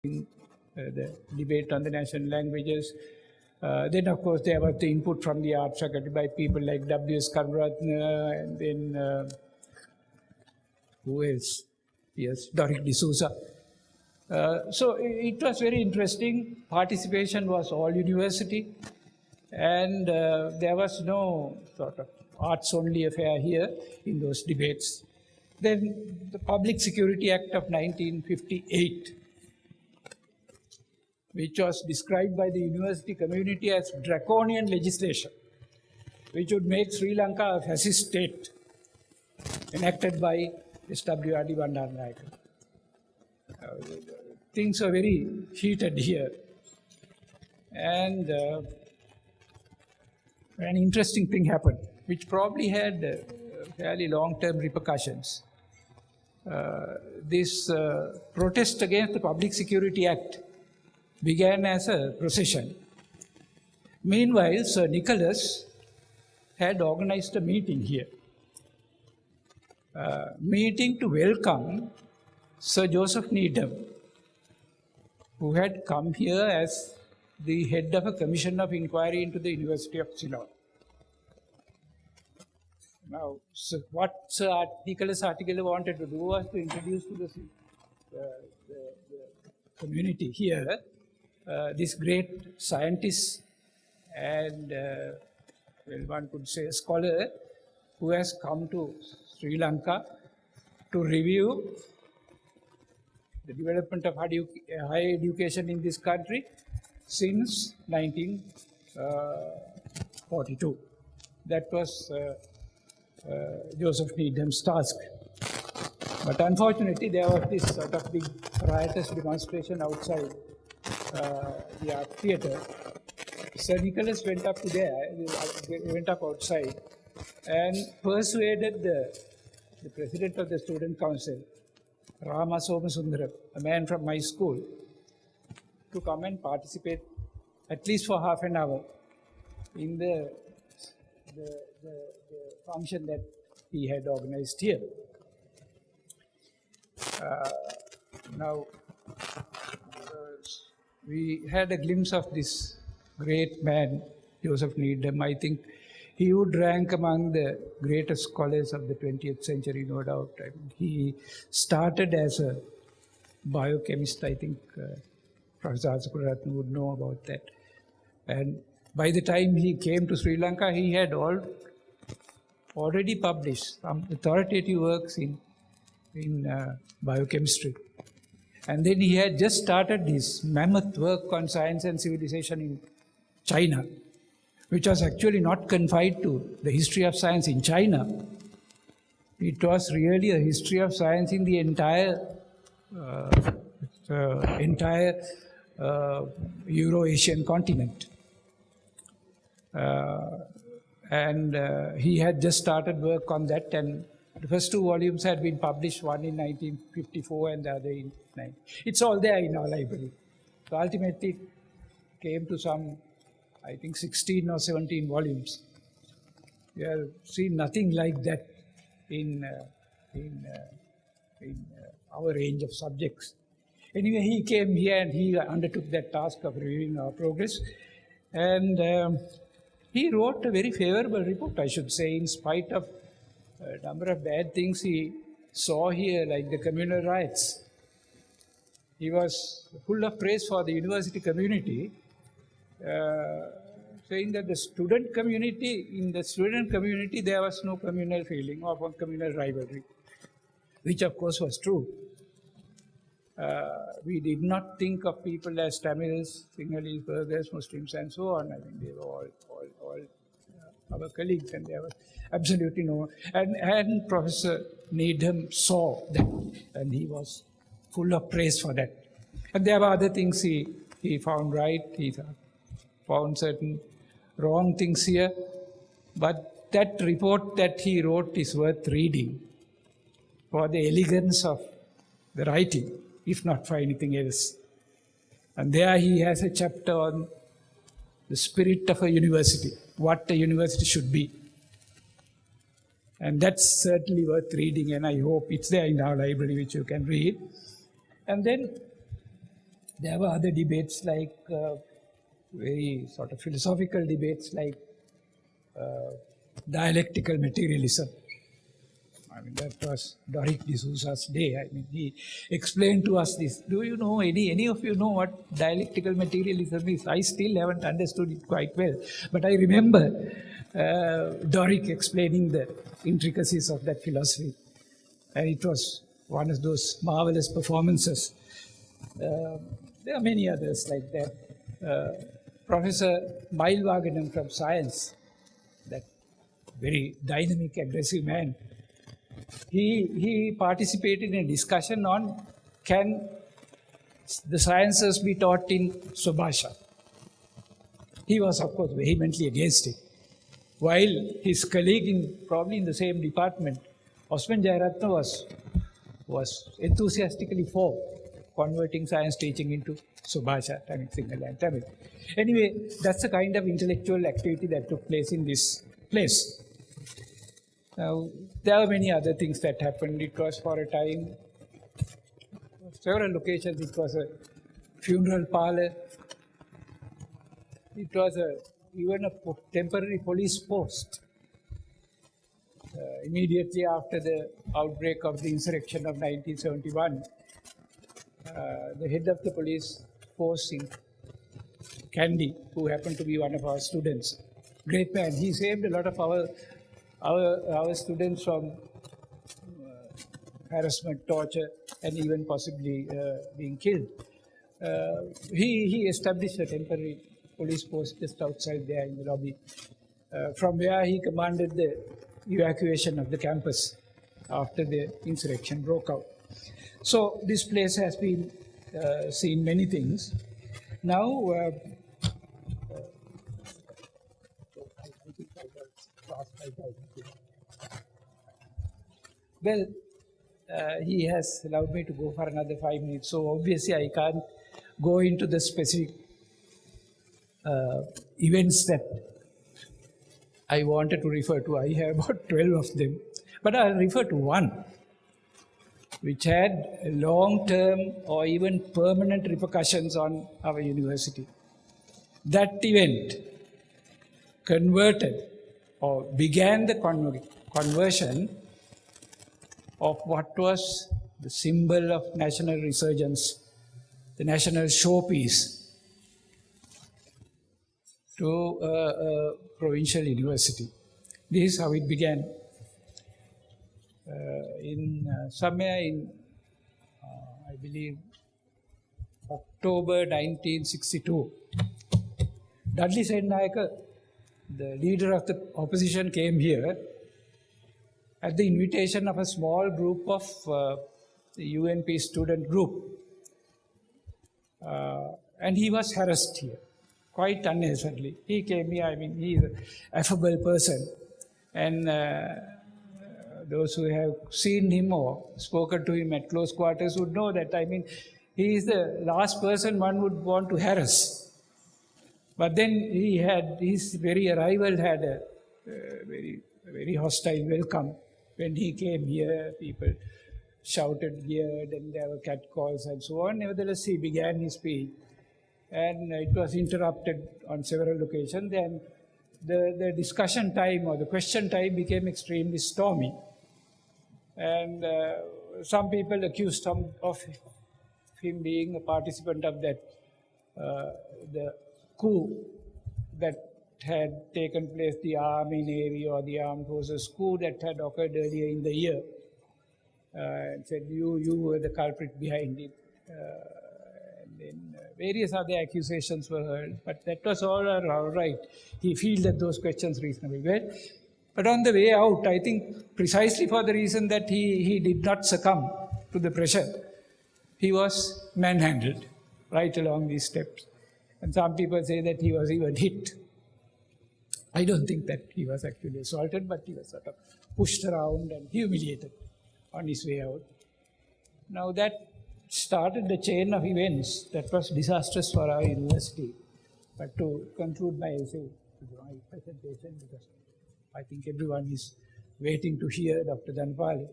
the debate on the national languages. Then, of course, there was the input from the Arts Faculty by people like W.S. Karuratne, and then who else? Yes, Doric D'Souza. So it was very interesting. Participation was all university, and there was no sort of arts-only affair here in those debates. Then the Public Security Act of 1958, which was described by the university community as draconian legislation, which would make Sri Lanka a fascist state, enacted by S.W.R.D. Bandaranaike. Things are very heated here. And an interesting thing happened, which probably had fairly long-term repercussions. This protest against the Public Security Act began as a procession. Meanwhile, Sir Nicholas had organized a meeting here. Meeting to welcome Sir Joseph Needham, who had come here as the head of a commission of inquiry into the University of Ceylon. Now, what Sir Nicholas Artigala wanted to do was to introduce to the community here this great scientist and, well, one could say a scholar who has come to Sri Lanka to review the development of higher education in this country since 1942. That was Joseph Needham's task. But unfortunately, there was this sort of big riotous demonstration outside the art theatre. Sir Nicholas went up to there, went up outside and persuaded the president of the student council, Rama Somasundaram, a man from my school, to come and participate at least for half an hour in the function that he had organized here. Now, we had a glimpse of this great man, Joseph Needham. I think he would rank among the greatest scholars of the 20th century, no doubt. I mean, he started as a biochemist. I think Professor Asakaratne would know about that. And by the time he came to Sri Lanka, he had already published some authoritative works in biochemistry. And then he had just started his mammoth work on science and civilization in China, which was actually not confined to the history of science in China. It was really a history of science in the entire Euro-Asian continent. And he had just started work on that, and the first two volumes had been published, one in 1954 and the other in 19. It's all there in our library. So ultimately, it came to some, I think, 16 or 17 volumes. We have seen nothing like that in our range of subjects. Anyway, he came here and he undertook that task of reviewing our progress. And he wrote a very favorable report, I should say, in spite of a number of bad things he saw here, like the communal riots. He was full of praise for the university community, saying that in the student community, there was no communal feeling or communal rivalry, which of course was true. We did not think of people as Tamils, Sinhalese, Burghers, Muslims, and so on. I mean, they were all our colleagues, and there was absolutely no. And Professor Needham saw that, and he was full of praise for that. And there were other things he found right. He found certain wrong things here. But that report that he wrote is worth reading for the elegance of the writing, if not for anything else. And there he has a chapter on the spirit of a university, what a university should be. And that's certainly worth reading, and I hope it's there in our library, which you can read. And then There were other debates like very sort of philosophical debates like dialectical materialism. I mean, that was Doric D'Souza's day. I mean, he explained to us this. Do you know, any of you know what dialectical materialism is? I still haven't understood it quite well. But I remember Doric explaining the intricacies of that philosophy. And it was one of those marvelous performances. There are many others like that. Professor Mailwagenum from Science, that very dynamic, aggressive man, he participated in a discussion on can the sciences be taught in Swabhasha. He was, of course, vehemently against it. While his colleague, probably in the same department, Osman Jayaratna was enthusiastically for converting science teaching into Swabhasha, Tamil, Sinhala and Tamil. Anyway, that's the kind of intellectual activity that took place in this place. Now, there are many other things that happened. It was for a time, several locations, it was a funeral parlor. It was even a temporary police post. Immediately after the outbreak of the insurrection of 1971, the head of the police force in Kandy, who happened to be one of our students, great man, he saved a lot of our students from harassment, torture, and even possibly being killed. He established a temporary police post just outside there in the lobby, from where he commanded the evacuation of the campus after the insurrection broke out. So this place has been seen many things. Now, well, he has allowed me to go for another 5 minutes, so obviously I can't go into the specific events that I wanted to refer to. I have about 12 of them, but I'll refer to one which had long-term or even permanent repercussions on our university. That event converted or began the conversion of what was the symbol of national resurgence, the national showpiece, to a provincial university. This is how it began. Somewhere in, I believe, October 1962, Dudley Sennaika, the leader of the opposition, came here at the invitation of a small group of the UNP student group. And he was harassed here, quite unnecessarily. He came here, I mean, he's an affable person. And those who have seen him or spoken to him at close quarters would know that, I mean, he is the last person one would want to harass. But then his very arrival had a very hostile welcome. When he came here, people shouted here, then there were catcalls and so on. Nevertheless, he began his speech. And it was interrupted on several occasions. Then the discussion time or the question time became extremely stormy. And some people accused him of him being a participant of that, the coup that had taken place, the Army, Navy, or the Armed Forces coup that had occurred earlier in the year. And said, you were the culprit behind it. And then various other accusations were heard, but that was all right. He fielded those questions reasonably well. But on the way out, I think precisely for the reason that he did not succumb to the pressure, he was manhandled right along these steps. And some people say that he was even hit. I don't think that he was actually assaulted, but he was sort of pushed around and humiliated on his way out. Now that started the chain of events that was disastrous for our university. But to conclude my essay, my presentation, because I think everyone is waiting to hear Dr. Dhanapala,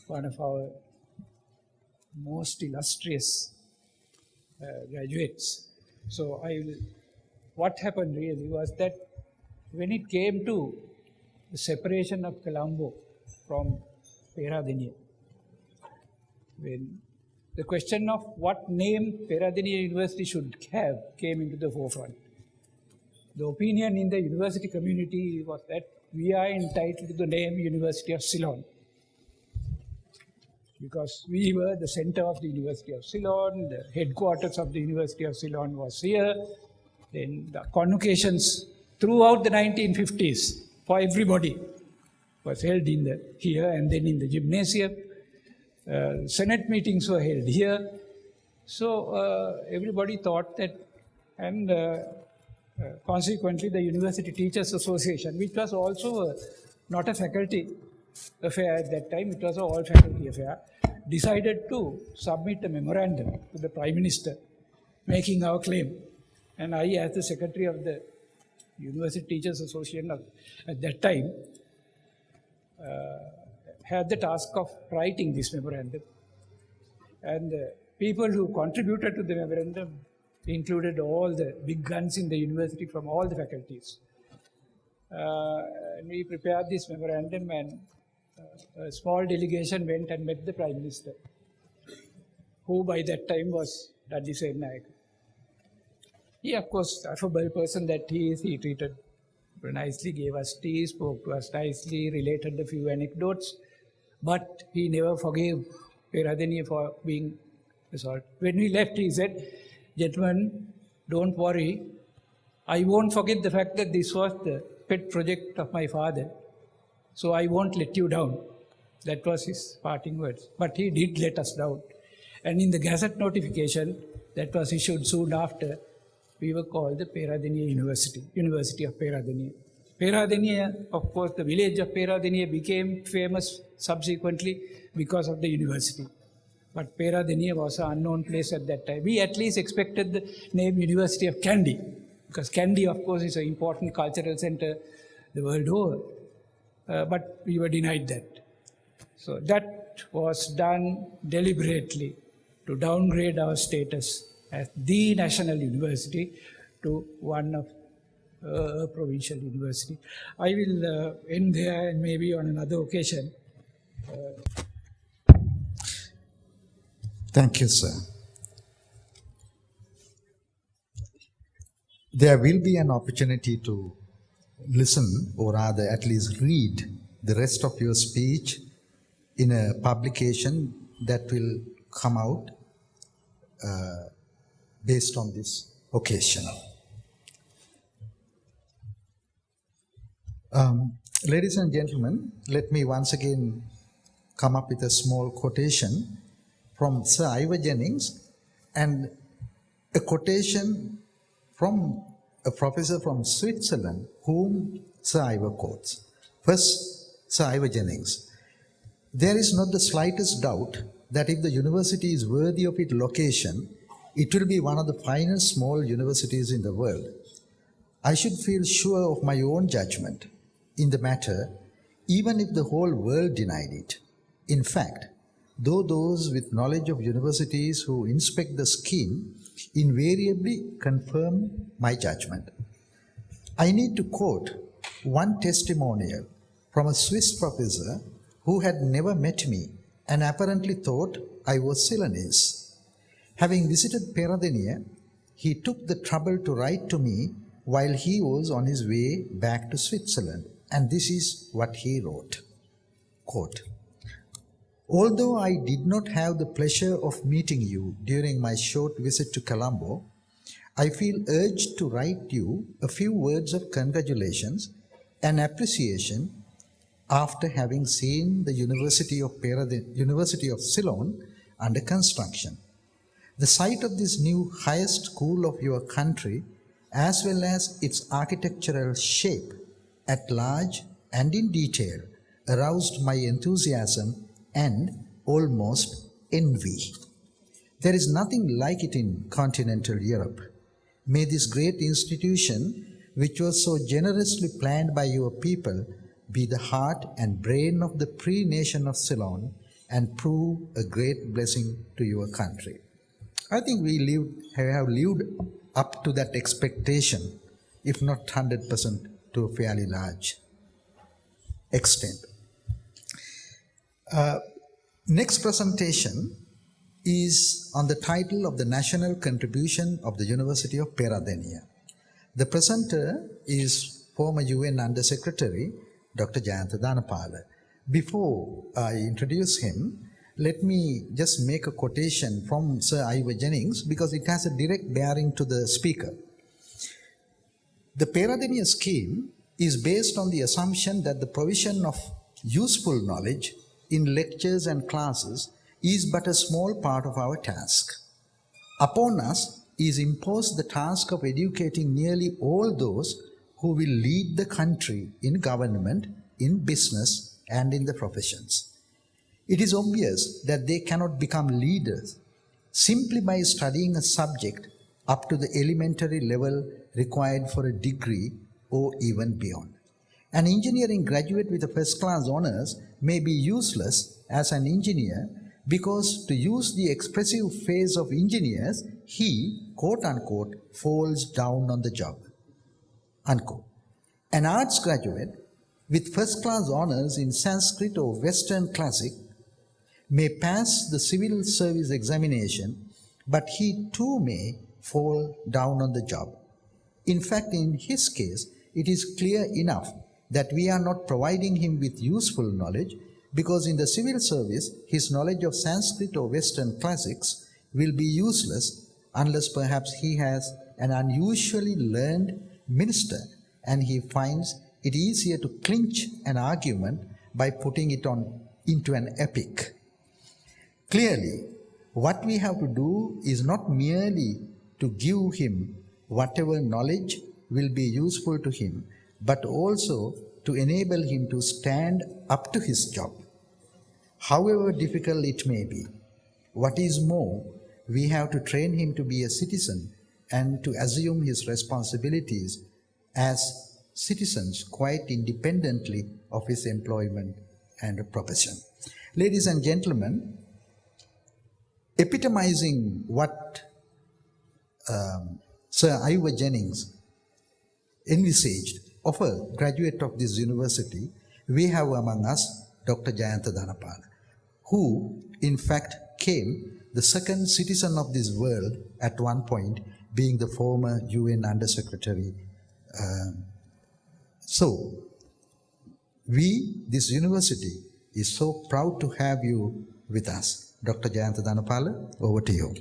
one of our most illustrious graduates. So what happened really was that when it came to the separation of Colombo from Peradeniya, when the question of what name Peradeniya University should have came into the forefront. The opinion in the university community was that we are entitled to the name University of Ceylon, because we were the center of the University of Ceylon, the headquarters of the University of Ceylon was here. Then the convocations throughout the 1950s for everybody was held here and then in the gymnasium. Senate meetings were held here. So everybody thought that, and consequently the University Teachers Association, which was also not a faculty affair at that time, it was an all-faculty affair, decided to submit a memorandum to the Prime Minister making our claim. And I, as the secretary of the University Teachers Association at that time, had the task of writing this memorandum. And the people who contributed to the memorandum included all the big guns in the university from all the faculties. And we prepared this memorandum, and a small delegation went and met the Prime Minister, who by that time was Dudley Sennayakke. He, of course, affable person that he is, he treated very nicely, gave us tea, spoke to us nicely, related a few anecdotes, but he never forgave Peradeniya for being assaulted. When we left, he said, "Gentlemen, don't worry, I won't forget the fact that this was the pet project of my father, so I won't let you down." That was his parting words. But he did let us down. And in the Gazette notification that was issued soon after, we were called the Peradeniya University, University of Peradeniya. Peradeniya, of course, the village of Peradeniya became famous subsequently because of the university. But Peradeniya was an unknown place at that time. We at least expected the name University of Kandy, because Kandy, of course, is an important cultural center the world over. But we were denied that. So that was done deliberately to downgrade our status as the national university to one of a provincial university. I will end there, and maybe on another occasion. Thank you, sir. There will be an opportunity to listen, or rather at least read, the rest of your speech in a publication that will come out based on this occasion. Ladies and gentlemen, let me once again come up with a small quotation from Sir Ivor Jennings, and a quotation from a professor from Switzerland whom Sir Ivor quotes. First, Sir Ivor Jennings: "There is not the slightest doubt that if the university is worthy of its location, it will be one of the finest small universities in the world. I should feel sure of my own judgment in the matter, even if the whole world denied it. In fact, though those with knowledge of universities who inspect the scheme invariably confirm my judgment. I need to quote one testimonial from a Swiss professor who had never met me and apparently thought I was Ceylonese. Having visited Peradeniya, he took the trouble to write to me while he was on his way back to Switzerland, and this is what he wrote. Quote, "Although I did not have the pleasure of meeting you during my short visit to Colombo, I feel urged to write you a few words of congratulations and appreciation after having seen the University of Ceylon under construction. The sight of this new highest school of your country, as well as its architectural shape at large and in detail, aroused my enthusiasm and almost envy. There is nothing like it in continental Europe. May this great institution, which was so generously planned by your people, be the heart and brain of the pre-nation of Ceylon and prove a great blessing to your country." I think have lived up to that expectation, if not 100%, to a fairly large extent. Next presentation is on the title of the National Contribution of the University of Peradeniya. The presenter is former UN Under-Secretary Dr. Jayantha Dhanapala. Before I introduce him, let me just make a quotation from Sir Ivor Jennings because it has a direct bearing to the speaker. The Peradeniya scheme is based on the assumption that the provision of useful knowledge in lectures and classes is but a small part of our task. Upon us is imposed the task of educating nearly all those who will lead the country in government, in business, and in the professions. It is obvious that they cannot become leaders simply by studying a subject up to the elementary level required for a degree or even beyond. An engineering graduate with a first-class honors may be useless as an engineer because, to use the expressive phrase of engineers, he, quote-unquote, falls down on the job, unquote. An arts graduate with first-class honors in Sanskrit or Western classic may pass the civil service examination, but he too may fall down on the job. In fact, in his case, it is clear enough that we are not providing him with useful knowledge because in the civil service, his knowledge of Sanskrit or Western classics will be useless unless perhaps he has an unusually learned minister and he finds it easier to clinch an argument by putting it into an epic. Clearly, what we have to do is not merely to give him whatever knowledge will be useful to him, but also to enable him to stand up to his job, however difficult it may be. What is more, we have to train him to be a citizen and to assume his responsibilities as citizens quite independently of his employment and profession. Ladies and gentlemen, epitomizing what Sir Ivor Jennings envisaged of a graduate of this university, we have among us Dr. Jayantha Dhanapala, who in fact came the second citizen of this world at one point, being the former UN Under-Secretary. So, this university is so proud to have you with us. Dr. Jayantha Dhanapala, over to you.